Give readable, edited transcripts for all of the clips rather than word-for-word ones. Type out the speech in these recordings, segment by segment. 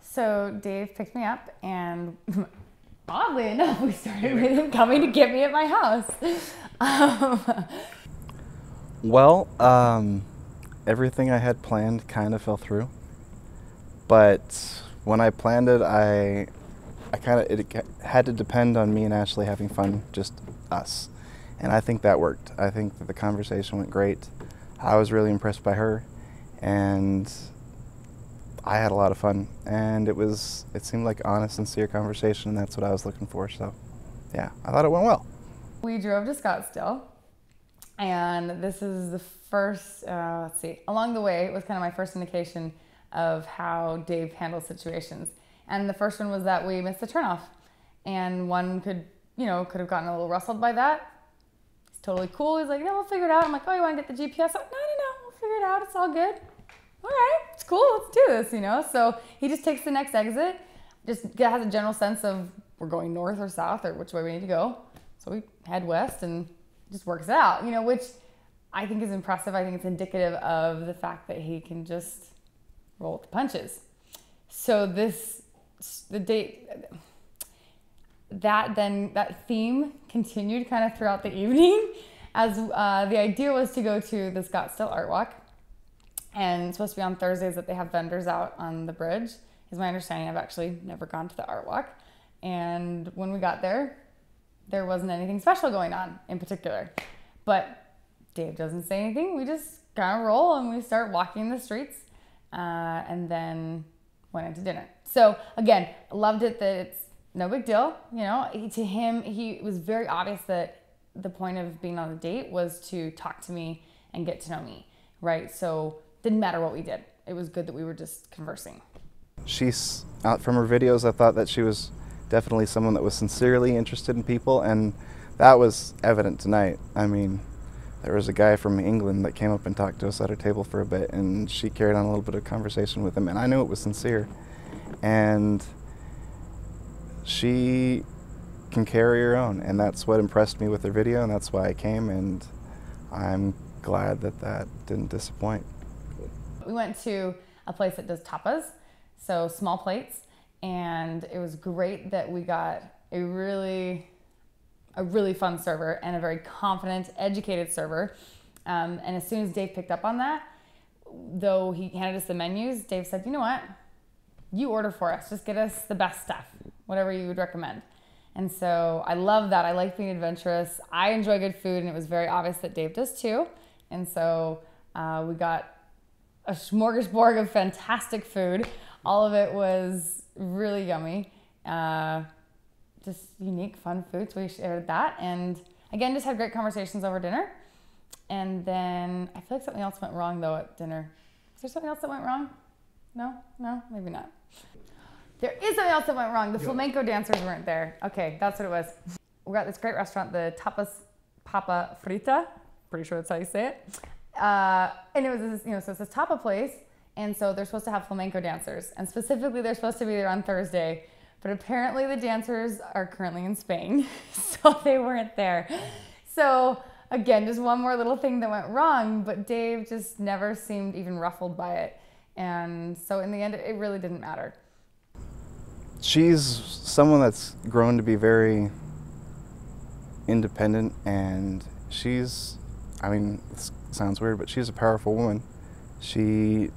So Dave picked me up, and oddly enough, we started with him coming to get me at my house. Well, everything I had planned kind of fell through, but when I planned it, it had to depend on me and Ashley having fun, just us, and I think that worked. I think that the conversation went great. I was really impressed by her, and I had a lot of fun, and it seemed like honest, sincere conversation, and that's what I was looking for. So, yeah, I thought it went well. We drove to Scottsdale, and this is the first, along the way, it was kind of my first indication of how Dave handles situations. And the first one was that we missed the turnoff, and one could have gotten a little rustled by that. He's totally cool. He's like, no, we'll figure it out. I'm like, oh, you want to get the GPS? I'm like, no, we'll figure it out. It's all good. All right, it's cool. Let's do this, So he just takes the next exit, just has a general sense of we're going north or south or which way we need to go. So we head west and just works it out, which I think is impressive. I think it's indicative of the fact that he can just roll with the punches. So that theme continued kind of throughout the evening as the idea was to go to the Scottsdale Art Walk. And it's supposed to be on Thursdays that they have vendors out on the bridge, is my understanding. I've actually never gone to the Art Walk. And when we got there wasn't anything special going on in particular. But Dave doesn't say anything. We just kind of roll and we start walking the streets and then went into dinner. So again, loved it that it's no big deal. To him, it was very obvious that the point of being on the date was to talk to me and get to know me, right? So didn't matter what we did. It was good that we were just conversing. She's out from her videos. I thought that she was definitely someone that was sincerely interested in people, and that was evident tonight. I mean, there was a guy from England that came up and talked to us at our table for a bit, and she carried on a little bit of conversation with him, and I knew it was sincere. And she can carry her own, and that's what impressed me with her video, and that's why I came, and I'm glad that didn't disappoint. We went to a place that does tapas, so small plates, and it was great that we got a really fun server and a very confident, educated server. And as soon as Dave picked up on that, though he handed us the menus, Dave said, you know what? You order for us. Just get us the best stuff, whatever you would recommend. And so I love that. I like being adventurous. I enjoy good food, and it was very obvious that Dave does too. And so we got a smorgasbord of fantastic food. All of it was really yummy. Just unique, fun food. So we shared that. And again, just had great conversations over dinner. And then I feel like something else went wrong though at dinner. Is there something else that went wrong? No, maybe not. There is something else that went wrong. The flamenco dancers weren't there. Okay, that's what it was. We're at this great restaurant, the Tapas Papa Frita. Pretty sure that's how you say it. And it was this, so it's this tapa place, and so they're supposed to have flamenco dancers, and specifically they're supposed to be there on Thursday, but apparently the dancers are currently in Spain, so they weren't there. So again, just one more little thing that went wrong, but Dave just never seemed even ruffled by it, and so in the end, it really didn't matter. She's someone that's grown to be very independent, and this sounds weird, but she's a powerful woman. She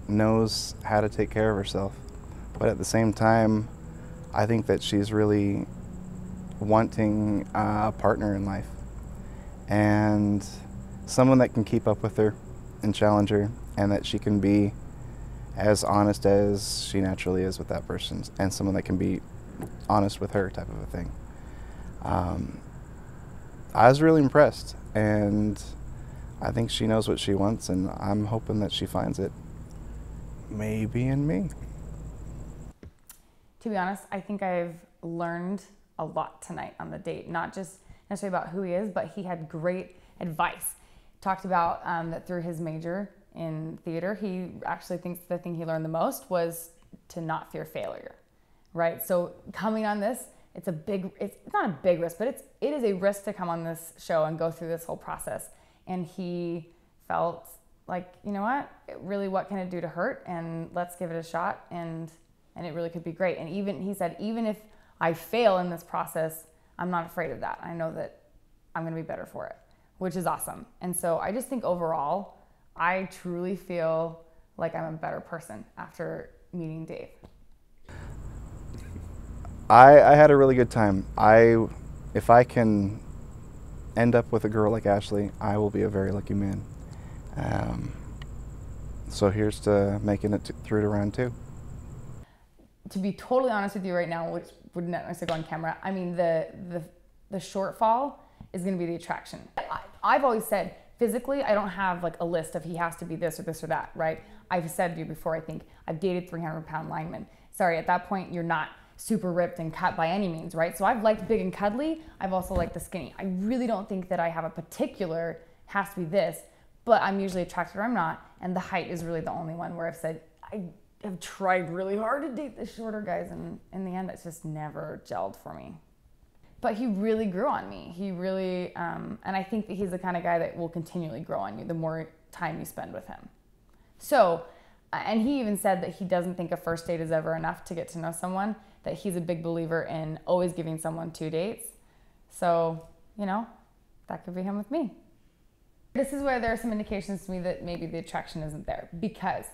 knows how to take care of herself, but at the same time, I think that she's really wanting a partner in life, and someone that can keep up with her and challenge her, and that she can be as honest as she naturally is with that person, and someone that can be honest with her, type of a thing. I was really impressed, and I think she knows what she wants, and I'm hoping that she finds it maybe in me. To be honest, I think I've learned a lot tonight on the date, not just necessarily about who he is, but he had great advice. Talked about that through his major in theater, he actually thinks the thing he learned the most was to not fear failure, right? So coming on this, it's not a big risk, but it is a risk to come on this show and go through this whole process. And he felt like, you know what can it do to hurt? And let's give it a shot and and it really could be great. And even he said, even if I fail in this process, I'm not afraid of that. I know that I'm going to be better for it, which is awesome. And so I just think overall, I truly feel like I'm a better person after meeting Dave. I had a really good time. If I can end up with a girl like Ashley, I will be a very lucky man. So here's to making it through to round 2. To be totally honest with you right now, which wouldn't necessarily go on camera, I mean, the shortfall is going to be the attraction. I've always said, physically, I don't have like a list of he has to be this or that, right? I've said to you before, I think I've dated 300-pound linemen. Sorry, at that point, you're not super ripped and cut by any means, right? So I've liked big and cuddly. I've also liked the skinny. I really don't think that I have a particular has to be this, but I'm usually attracted or I'm not. And the height is really the only one where I've said, I have tried really hard to date the shorter guys, and in the end, it's just never gelled for me. But he really grew on me. He really, and I think that he's the kind of guy that will continually grow on you the more time you spend with him. So, and he even said that he doesn't think a first date is ever enough to get to know someone, that he's a big believer in always giving someone 2 dates. So, you know, that could be him with me. This is where there are some indications to me that maybe the attraction isn't there, because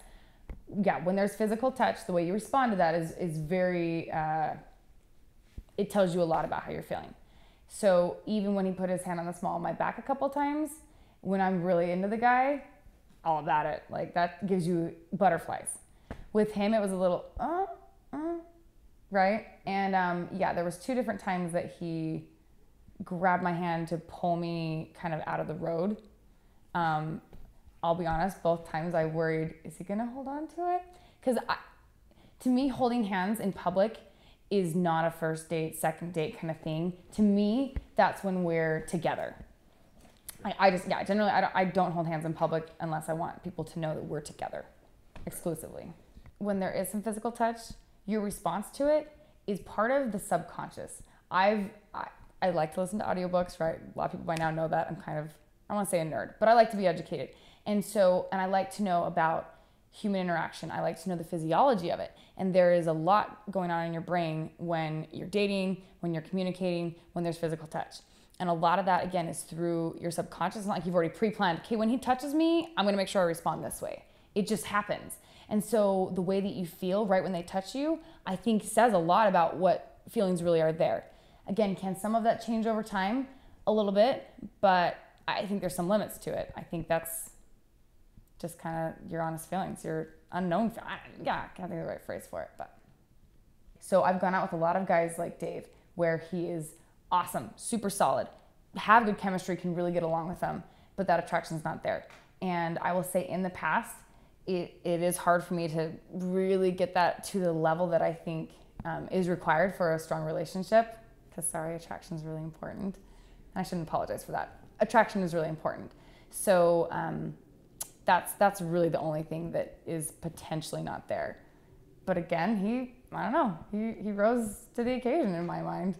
yeah, when there's physical touch, the way you respond to that is very, it tells you a lot about how you're feeling. So even when he put his hand on the small of my back a couple times, when I'm really into the guy, all about it. Like, that gives you butterflies. With him, it was a little, right? And yeah, there was 2 different times that he grabbed my hand to pull me kind of out of the road. I'll be honest, both times I worried, is he gonna hold on to it? Because to me, holding hands in public is not a first date, second date kind of thing. To me, that's when we're together. Generally, I don't hold hands in public unless I want people to know that we're together exclusively. When there is some physical touch, your response to it is part of the subconscious. I like to listen to audiobooks, right? A lot of people by now know that. I'm kind of, I don't want to say a nerd, but I like to be educated. And I like to know about human interaction. I like to know the physiology of it. And there is a lot going on in your brain when you're dating, when you're communicating, when there's physical touch. And a lot of that, again, is through your subconscious. It's not like you've already pre-planned, okay, when he touches me, I'm gonna make sure I respond this way. It just happens. And so the way that you feel right when they touch you, I think says a lot about what feelings really are there. Again, can some of that change over time? A little bit, but I think there's some limits to it. I think that's just kind of your honest feelings, your unknown feelings. Yeah, I can't think of the right phrase for it, but. So I've gone out with a lot of guys like Dave, where he is awesome, super solid, have good chemistry, can really get along with them, but that attraction's not there. And I will say in the past, it is hard for me to really get that to the level that I think is required for a strong relationship, because sorry, attraction is really important. And I shouldn't apologize for that. Attraction is really important. So that's really the only thing that is potentially not there. But again, I don't know, he rose to the occasion in my mind.